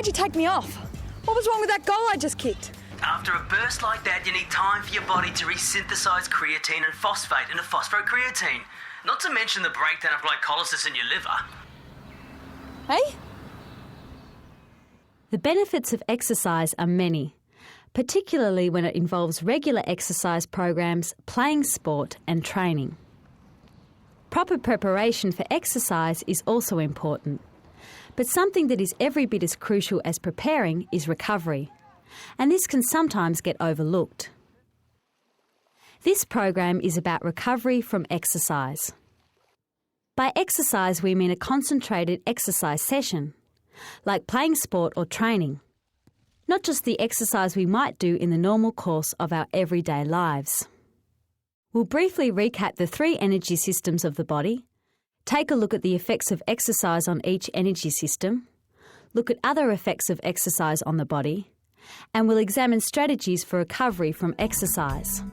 Why'd you take me off? What was wrong with that goal I just kicked? After a burst like that, you need time for your body to resynthesize creatine and phosphate into phosphocreatine. Not to mention the breakdown of glycolysis in your liver. Hey? The benefits of exercise are many, particularly when it involves regular exercise programs, playing sport and training. Proper preparation for exercise is also important, but something that is every bit as crucial as preparing is recovery, and this can sometimes get overlooked. This program is about recovery from exercise. By exercise we mean a concentrated exercise session, like playing sport or training, not just the exercise we might do in the normal course of our everyday lives. We'll briefly recap the 3 energy systems of the body, take a look at the effects of exercise on each energy system, look at other effects of exercise on the body, and we'll examine strategies for recovery from exercise.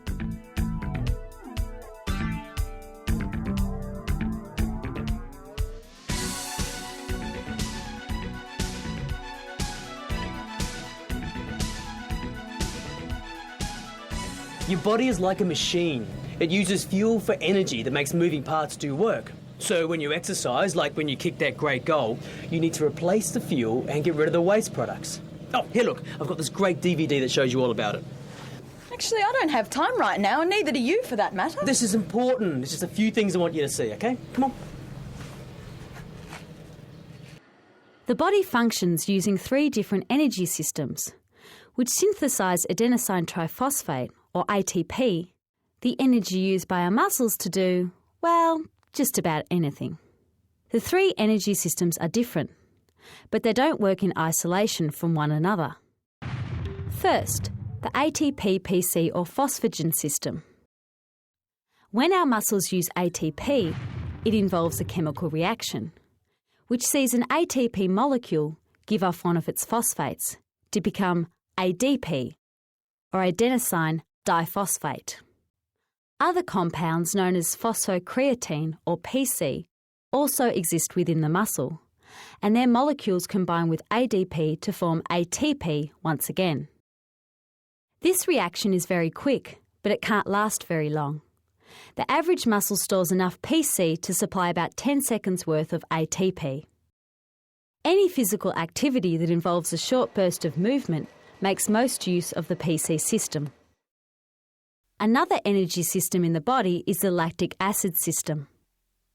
Your body is like a machine. It uses fuel for energy that makes moving parts do work. So when you exercise, like when you kick that great goal, you need to replace the fuel and get rid of the waste products. Oh, here look, I've got this great DVD that shows you all about it. Actually, I don't have time right now, and neither do you for that matter. This is important. There's just a few things I want you to see, okay? Come on. The body functions using 3 different energy systems, which synthesize adenosine triphosphate, or ATP, the energy used by our muscles to do, well, just about anything. The 3 energy systems are different, but they don't work in isolation from one another. First, the ATP-PC or phosphagen system. When our muscles use ATP, it involves a chemical reaction, which sees an ATP molecule give off one of its phosphates to become ADP, or adenosine diphosphate. Other compounds known as phosphocreatine, or PC, also exist within the muscle, and their molecules combine with ADP to form ATP once again. This reaction is very quick, but it can't last very long. The average muscle stores enough PC to supply about 10 seconds worth of ATP. Any physical activity that involves a short burst of movement makes most use of the PC system. Another energy system in the body is the lactic acid system.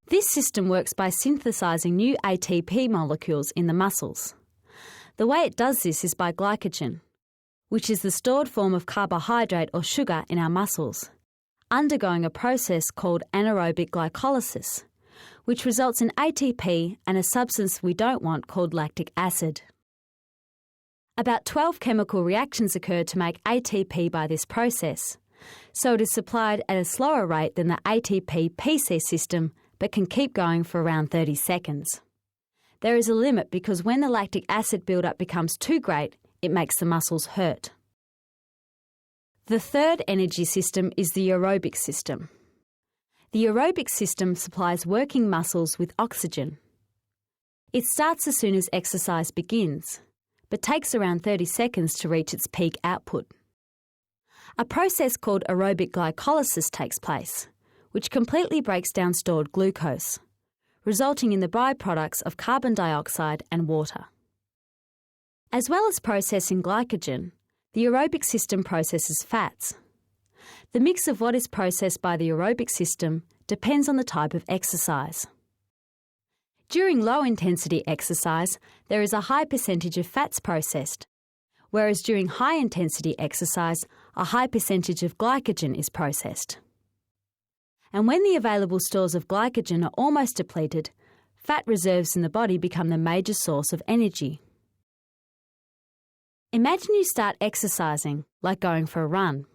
This system works by synthesizing new ATP molecules in the muscles. The way it does this is by glycogen, which is the stored form of carbohydrate or sugar in our muscles, undergoing a process called anaerobic glycolysis, which results in ATP and a substance we don't want called lactic acid. About 12 chemical reactions occur to make ATP by this process, so it is supplied at a slower rate than the ATP-PC system but can keep going for around 30 seconds. There is a limit because when the lactic acid buildup becomes too great, it makes the muscles hurt. The third energy system is the aerobic system. The aerobic system supplies working muscles with oxygen. It starts as soon as exercise begins, but takes around 30 seconds to reach its peak output. A process called aerobic glycolysis takes place, which completely breaks down stored glucose, resulting in the byproducts of carbon dioxide and water. As well as processing glycogen, the aerobic system processes fats. The mix of what is processed by the aerobic system depends on the type of exercise. During low-intensity exercise, there is a high percentage of fats processed, whereas during high-intensity exercise, a high percentage of glycogen is processed. And when the available stores of glycogen are almost depleted, fat reserves in the body become the major source of energy. Imagine you start exercising, like going for a run.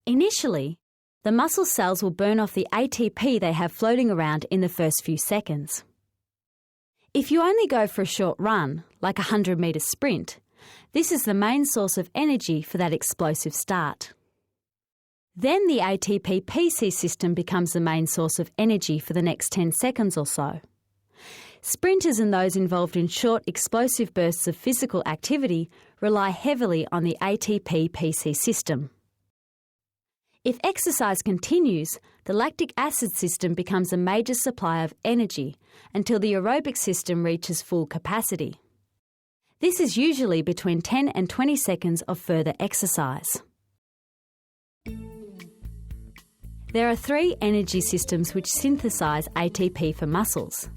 Initially, the muscle cells will burn off the ATP they have floating around in the first few seconds. If you only go for a short run, like a 100-metre sprint, this is the main source of energy for that explosive start. Then the ATP-PC system becomes the main source of energy for the next 10 seconds or so. Sprinters and those involved in short, explosive bursts of physical activity rely heavily on the ATP-PC system. If exercise continues, the lactic acid system becomes a major supply of energy until the aerobic system reaches full capacity. This is usually between 10 and 20 seconds of further exercise. There are three energy systems which synthesise ATP for muscles: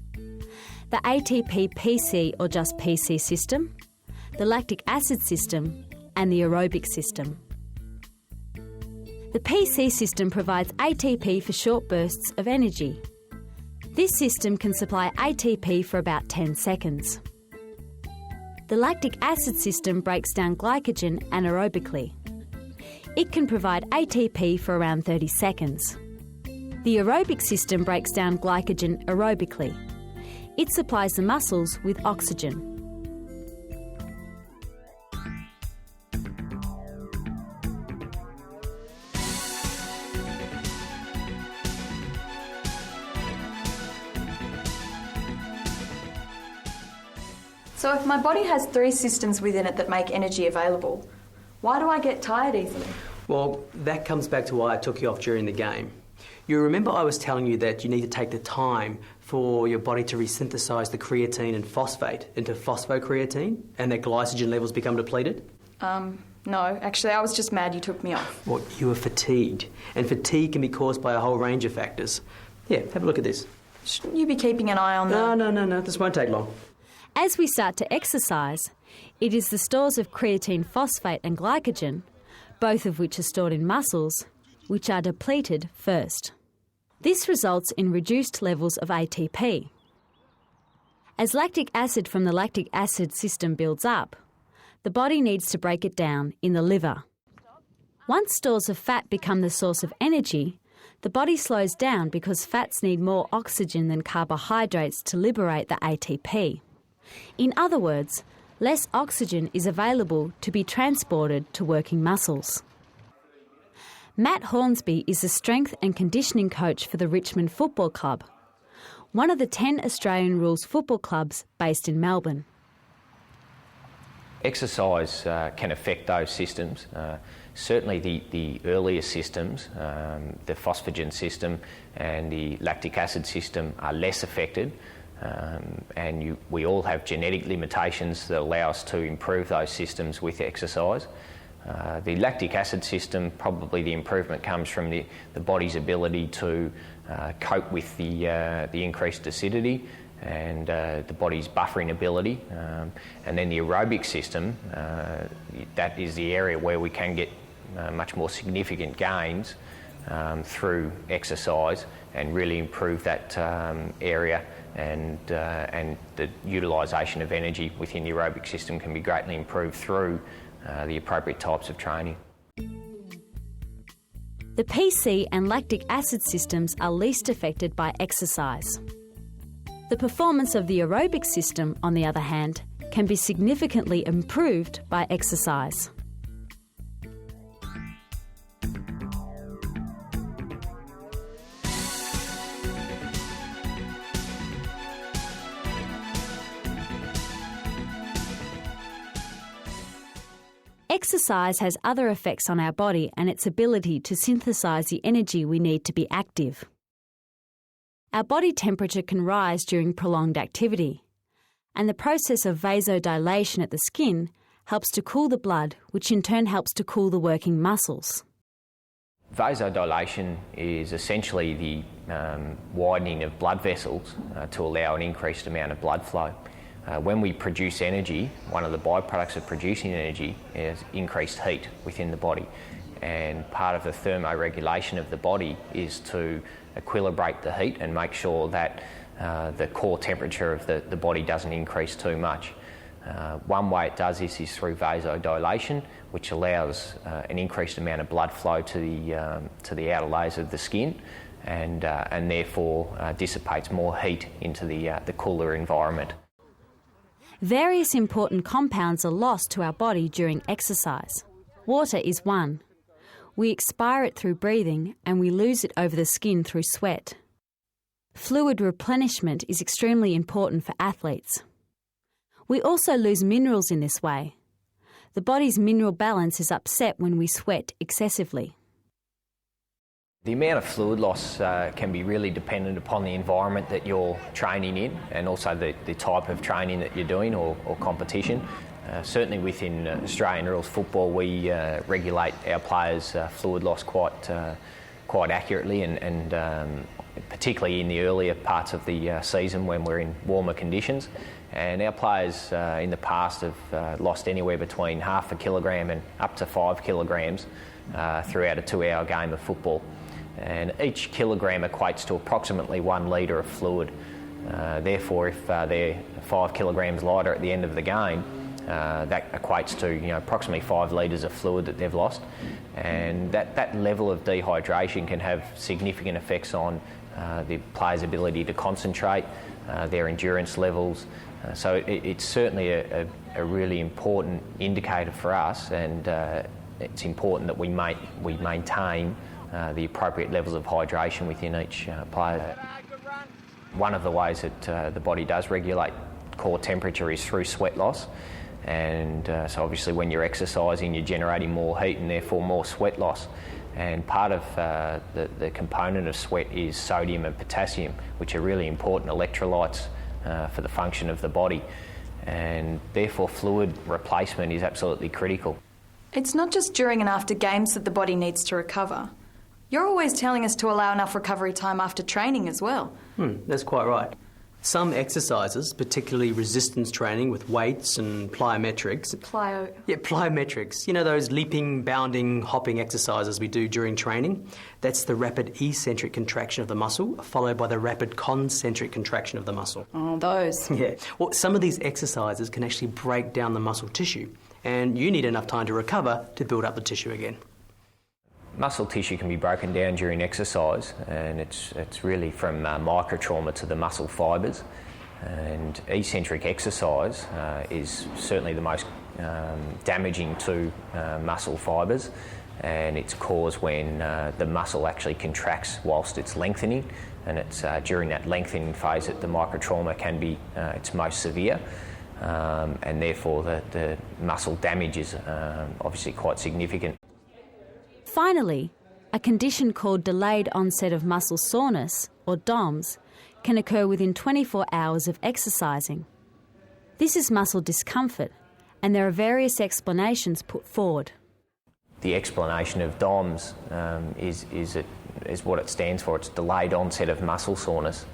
the ATP-PC or just PC system, the lactic acid system, and the aerobic system. The PC system provides ATP for short bursts of energy. This system can supply ATP for about 10 seconds. The lactic acid system breaks down glycogen anaerobically. It can provide ATP for around 30 seconds. The aerobic system breaks down glycogen aerobically. It supplies the muscles with oxygen. So if my body has three systems within it that make energy available, why do I get tired easily? Well, that comes back to why I took you off during the game. You remember I was telling you that you need to take the time for your body to resynthesize the creatine and phosphate into phosphocreatine and that glycogen levels become depleted? No, actually I was just mad you took me off. Well, you were fatigued, and fatigue can be caused by a whole range of factors. Yeah, have a look at this. Shouldn't you be keeping an eye on the... No, this won't take long. As we start to exercise, it is the stores of creatine phosphate and glycogen, both of which are stored in muscles, which are depleted first. This results in reduced levels of ATP. As lactic acid from the lactic acid system builds up, the body needs to break it down in the liver. Once stores of fat become the source of energy, the body slows down because fats need more oxygen than carbohydrates to liberate the ATP. In other words, less oxygen is available to be transported to working muscles. Matt Hornsby is the strength and conditioning coach for the Richmond Football Club, one of the 10 Australian rules football clubs based in Melbourne. Exercise can affect those systems. Certainly the earlier systems, the phosphagen system and the lactic acid system, are less affected. We all have genetic limitations that allow us to improve those systems with exercise. The lactic acid system, probably the improvement comes from the body's ability to cope with the increased acidity and the body's buffering ability. And then the aerobic system, that is the area where we can get much more significant gains through exercise and really improve that area, and the utilisation of energy within the aerobic system can be greatly improved through the appropriate types of training. The PC and lactic acid systems are least affected by exercise. The performance of the aerobic system, on the other hand, can be significantly improved by exercise. Exercise has other effects on our body and its ability to synthesise the energy we need to be active. Our body temperature can rise during prolonged activity, and the process of vasodilation at the skin helps to cool the blood, which in turn helps to cool the working muscles. Vasodilation is essentially the widening of blood vessels to allow an increased amount of blood flow. When we produce energy, one of the byproducts of producing energy is increased heat within the body. And part of the thermoregulation of the body is to equilibrate the heat and make sure that the core temperature of the body doesn't increase too much. One way it does this is through vasodilation, which allows an increased amount of blood flow to the outer layers of the skin, and therefore dissipates more heat into the cooler environment. Various important compounds are lost to our body during exercise. Water is one. We expire it through breathing and we lose it over the skin through sweat. Fluid replenishment is extremely important for athletes. We also lose minerals in this way. The body's mineral balance is upset when we sweat excessively. The amount of fluid loss can be really dependent upon the environment that you're training in and also the type of training that you're doing or competition. Certainly within Australian rules football, we regulate our players' fluid loss quite accurately and particularly in the earlier parts of the season when we're in warmer conditions. And our players in the past have lost anywhere between 0.5 kilogram and up to 5 kilograms throughout a 2-hour game of football. And each kilogram equates to approximately 1 litre of fluid. Therefore, if they're 5 kilograms lighter at the end of the game, that equates to approximately 5 litres of fluid that they've lost. And that level of dehydration can have significant effects on the player's ability to concentrate, their endurance levels. So it's certainly a really important indicator for us, and it's important that we maintain the appropriate levels of hydration within each player. One of the ways that the body does regulate core temperature is through sweat loss, and so obviously when you're exercising you're generating more heat and therefore more sweat loss. And part of the component of sweat is sodium and potassium, which are really important electrolytes for the function of the body, and therefore fluid replacement is absolutely critical. It's not just during and after games that the body needs to recover. You're always telling us to allow enough recovery time after training as well. That's quite right. Some exercises, particularly resistance training with weights and plyometrics. Plyometrics. You know those leaping, bounding, hopping exercises we do during training? That's the rapid eccentric contraction of the muscle, followed by the rapid concentric contraction of the muscle. Oh, those. Yeah. Well, some of these exercises can actually break down the muscle tissue, and you need enough time to recover to build up the tissue again. Muscle tissue can be broken down during exercise, and it's really from microtrauma to the muscle fibres. And eccentric exercise is certainly the most damaging to muscle fibres, and it's caused when the muscle actually contracts whilst it's lengthening, and it's during that lengthening phase that the microtrauma can be its most severe. And therefore the muscle damage is obviously quite significant. Finally, a condition called delayed onset of muscle soreness, or DOMS, can occur within 24 hours of exercising. This is muscle discomfort, and there are various explanations put forward. The explanation of DOMS is what it stands for. It's delayed onset of muscle soreness,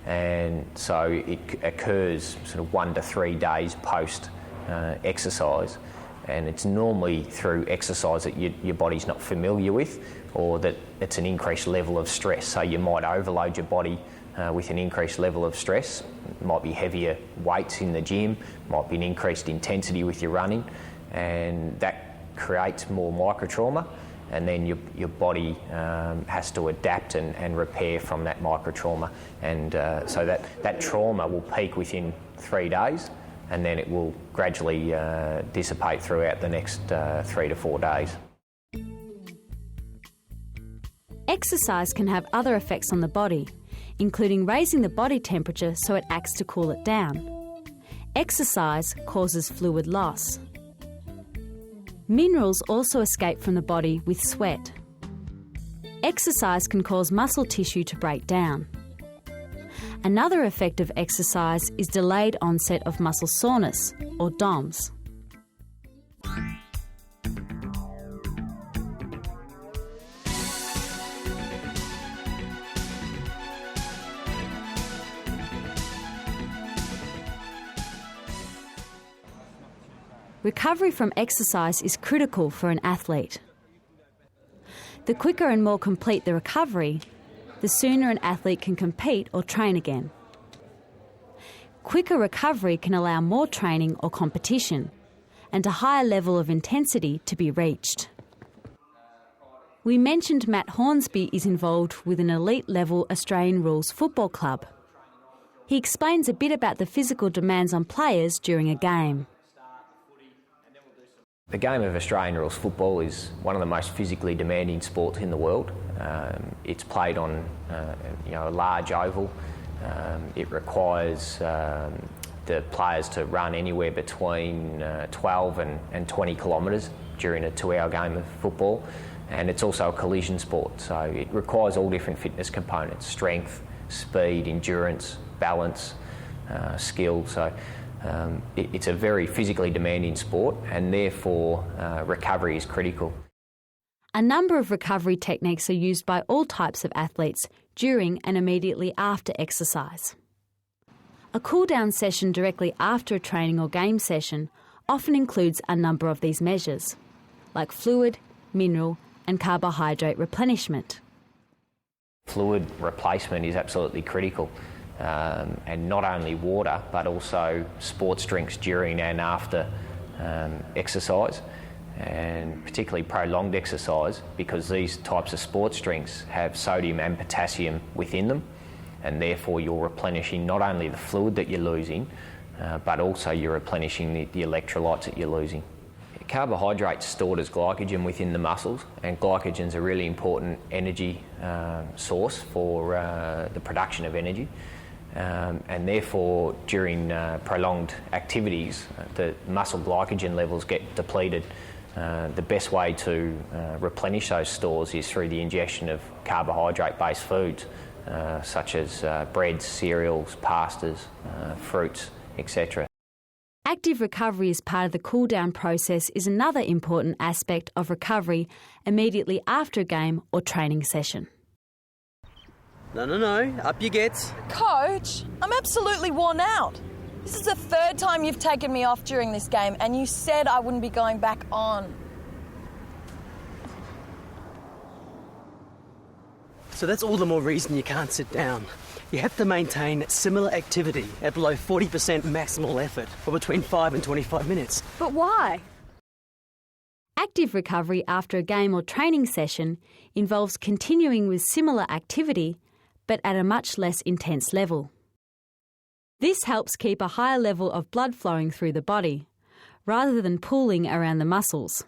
and so it occurs sort of 1 to 3 days post exercise. And it's normally through exercise that your body's not familiar with, or that it's an increased level of stress. So you might overload your body with an increased level of stress. It might be heavier weights in the gym, might be an increased intensity with your running, and that creates more microtrauma, and then your body has to adapt and repair from that microtrauma. And so that trauma will peak within 3 days, and then it will gradually dissipate throughout the next 3 to 4 days. Exercise can have other effects on the body, including raising the body temperature so it acts to cool it down. Exercise causes fluid loss. Minerals also escape from the body with sweat. Exercise can cause muscle tissue to break down. Another effect of exercise is delayed onset of muscle soreness, or DOMS. Recovery from exercise is critical for an athlete. The quicker and more complete the recovery, the sooner an athlete can compete or train again. Quicker recovery can allow more training or competition, and a higher level of intensity to be reached. We mentioned Matt Hornsby is involved with an elite-level Australian rules football club. He explains a bit about the physical demands on players during a game. The game of Australian rules football is one of the most physically demanding sports in the world. It's played on a large oval. It requires the players to run anywhere between 12 and 20 kilometres during a 2-hour game of football, and it's also a collision sport, so it requires all different fitness components: strength, speed, endurance, balance, skill. So it's a very physically demanding sport, and therefore recovery is critical. A number of recovery techniques are used by all types of athletes during and immediately after exercise. A cool-down session directly after a training or game session often includes a number of these measures, like fluid, mineral and carbohydrate replenishment. Fluid replacement is absolutely critical, and not only water but also sports drinks during and after exercise, and particularly prolonged exercise, because these types of sports drinks have sodium and potassium within them, and therefore you're replenishing not only the fluid that you're losing, but also you're replenishing the electrolytes that you're losing. Carbohydrates stored as glycogen within the muscles, and glycogen is a really important energy source for the production of energy, and therefore during prolonged activities the muscle glycogen levels get depleted. The best way to replenish those stores is through the ingestion of carbohydrate-based foods, such as breads, cereals, pastas, fruits, etc. Active recovery as part of the cool-down process is another important aspect of recovery immediately after a game or training session. No, up you get. Coach, I'm absolutely worn out. This is the third time you've taken me off during this game, and you said I wouldn't be going back on. So that's all the more reason you can't sit down. You have to maintain similar activity at below 40% maximal effort for between 5 and 25 minutes. But why? Active recovery after a game or training session involves continuing with similar activity, but at a much less intense level. This helps keep a higher level of blood flowing through the body, rather than pooling around the muscles.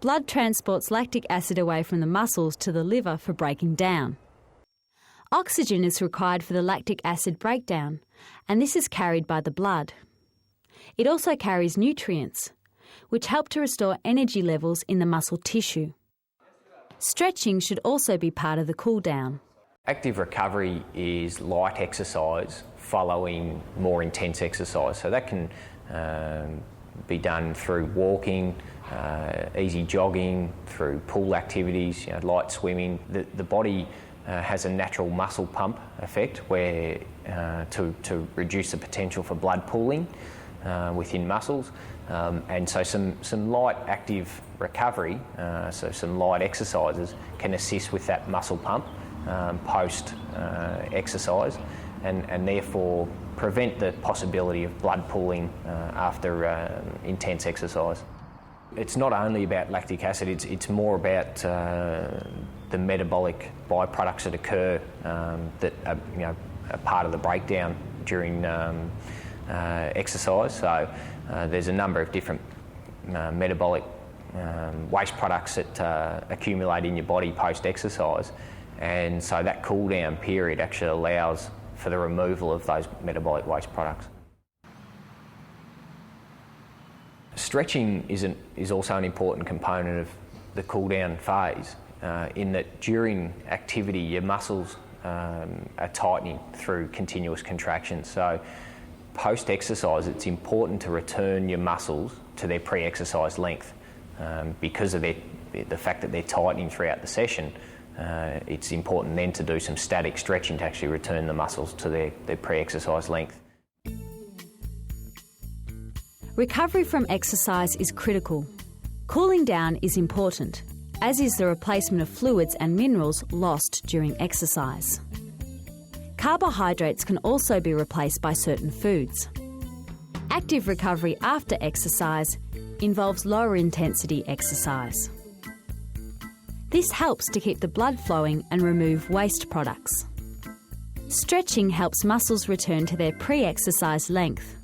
Blood transports lactic acid away from the muscles to the liver for breaking down. Oxygen is required for the lactic acid breakdown, and this is carried by the blood. It also carries nutrients, which help to restore energy levels in the muscle tissue. Stretching should also be part of the cool-down. Active recovery is light exercise following more intense exercise. So that can be done through walking, easy jogging, through pool activities, light swimming. The body has a natural muscle pump effect where to reduce the potential for blood pooling within muscles, and so some light active recovery, so some light exercises can assist with that muscle pump post exercise, and therefore prevent the possibility of blood pooling after intense exercise. It's not only about lactic acid, it's more about the metabolic byproducts that occur that are part of the breakdown during exercise. So there's a number of different metabolic waste products that accumulate in your body post-exercise, and so that cool-down period actually allows for the removal of those metabolic waste products. Stretching is also an important component of the cool-down phase, in that during activity your muscles are tightening through continuous contraction. So post-exercise it's important to return your muscles to their pre-exercise length, because of the fact that they're tightening throughout the session. It's important then to do some static stretching to actually return the muscles to their pre-exercise length. Recovery from exercise is critical. Cooling down is important, as is the replacement of fluids and minerals lost during exercise. Carbohydrates can also be replaced by certain foods. Active recovery after exercise involves lower intensity exercise. This helps to keep the blood flowing and remove waste products. Stretching helps muscles return to their pre-exercise length.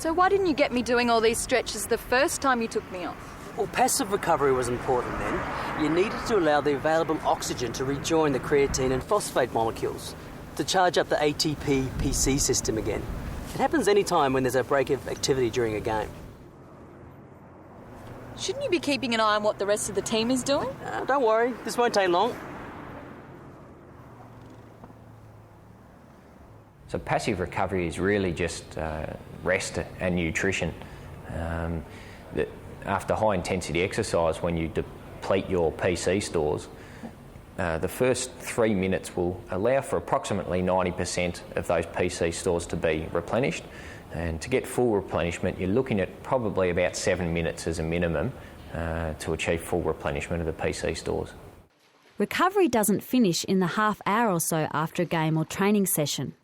So why didn't you get me doing all these stretches the first time you took me off? Well, passive recovery was important then. You needed to allow the available oxygen to rejoin the creatine and phosphate molecules to charge up the ATP-PC system again. It happens any time when there's a break of activity during a game. Shouldn't you be keeping an eye on what the rest of the team is doing? Don't worry, this won't take long. So passive recovery is really just rest and nutrition. After high intensity exercise, when you deplete your PC stores, the first 3 minutes will allow for approximately 90% of those PC stores to be replenished. And to get full replenishment, you're looking at probably about 7 minutes as a minimum to achieve full replenishment of the PC stores. Recovery doesn't finish in the half hour or so after a game or training session.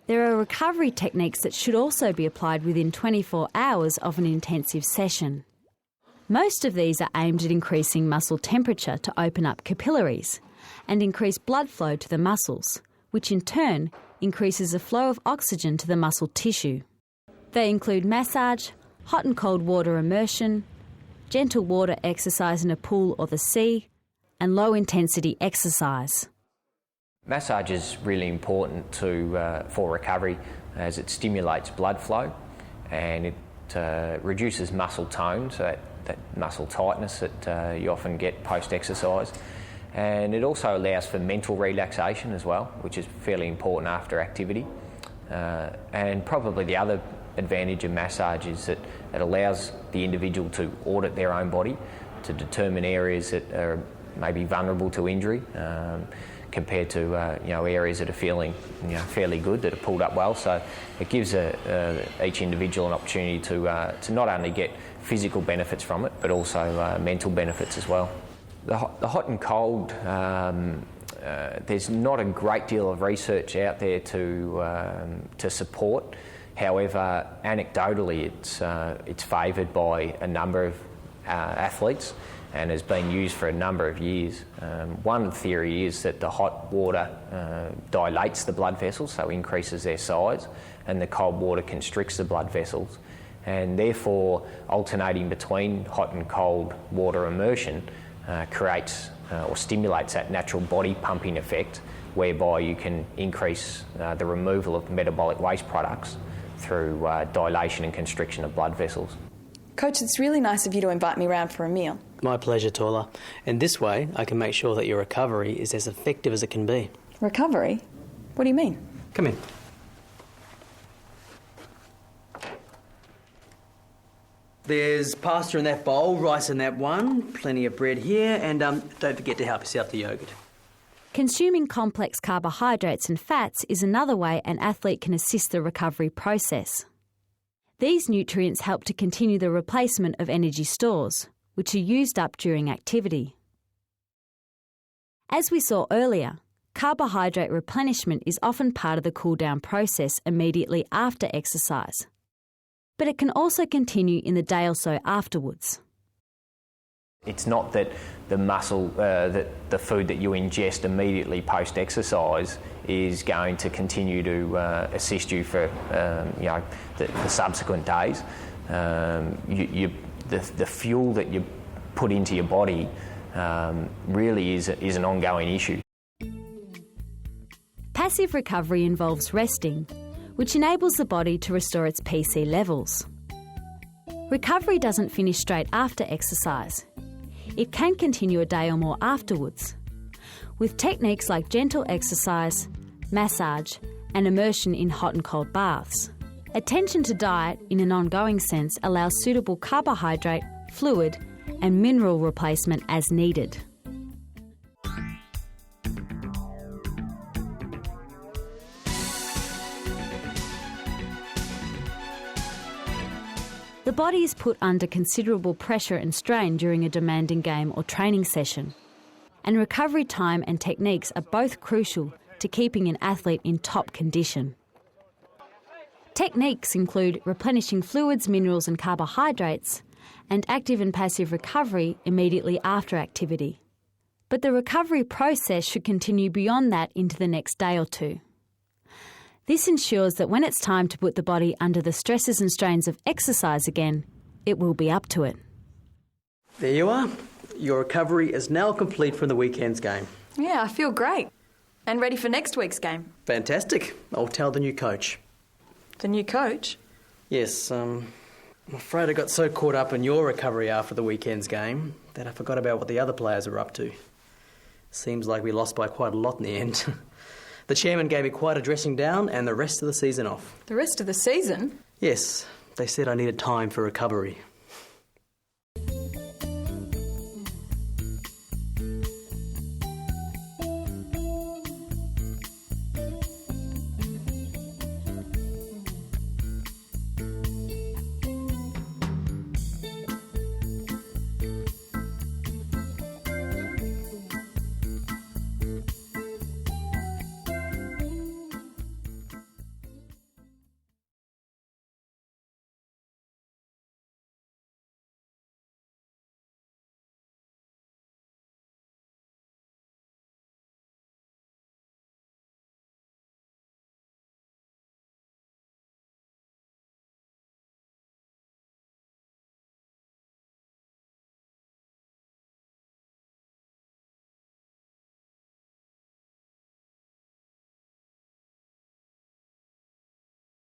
There are recovery techniques that should also be applied within 24 hours of an intensive session. Most of these are aimed at increasing muscle temperature to open up capillaries and increase blood flow to the muscles, which in turn increases the flow of oxygen to the muscle tissue. They include massage, hot and cold water immersion, gentle water exercise in a pool or the sea, and low-intensity exercise. Massage is really important for recovery as it stimulates blood flow and it reduces muscle tone, so that muscle tightness that you often get post-exercise. And it also allows for mental relaxation as well, which is fairly important after activity. And probably the other advantage of massage is that it allows the individual to audit their own body, to determine areas that are maybe vulnerable to injury, compared to areas that are feeling fairly good, that are pulled up well. So it gives each individual an opportunity to not only get physical benefits from it, but also mental benefits as well. The hot and cold, there's not a great deal of research out there to support. However, anecdotally, it's favoured by a number of athletes and has been used for a number of years. One theory is that the hot water dilates the blood vessels, so increases their size, and the cold water constricts the blood vessels. And therefore, alternating between hot and cold water immersion creates or stimulates that natural body pumping effect, whereby you can increase the removal of metabolic waste products through dilation and constriction of blood vessels. Coach, it's really nice of you to invite me round for a meal. My pleasure, Tola. And this way, I can make sure that your recovery is as effective as it can be. Recovery? What do you mean? Come in. There's pasta in that bowl, rice in that one, plenty of bread here, and don't forget to help yourself to yogurt. Consuming complex carbohydrates and fats is another way an athlete can assist the recovery process. These nutrients help to continue the replacement of energy stores, which are used up during activity. As we saw earlier, carbohydrate replenishment is often part of the cool-down process immediately after exercise, but it can also continue in the day or so afterwards. It's not that the muscle, that the food that you ingest immediately post-exercise is going to continue to assist you for the subsequent days. The fuel that you put into your body really is an ongoing issue. Passive recovery involves resting, which enables the body to restore its PC levels. Recovery doesn't finish straight after exercise. It can continue a day or more afterwards, with techniques like gentle exercise, massage, and immersion in hot and cold baths. Attention to diet in an ongoing sense allows suitable carbohydrate, fluid, and mineral replacement as needed. The body is put under considerable pressure and strain during a demanding game or training session, and recovery time and techniques are both crucial to keeping an athlete in top condition. Techniques include replenishing fluids, minerals and carbohydrates, and active and passive recovery immediately after activity. But the recovery process should continue beyond that into the next day or two. This ensures that when it's time to put the body under the stresses and strains of exercise again, it will be up to it. There you are. Your recovery is now complete from the weekend's game. Yeah, I feel great. And ready for next week's game. Fantastic. I'll tell the new coach. The new coach? Yes, I'm afraid I got so caught up in your recovery after the weekend's game that I forgot about what the other players were up to. Seems like we lost by quite a lot in the end. The chairman gave me quite a dressing down and the rest of the season off. The rest of the season? Yes, they said I needed time for recovery.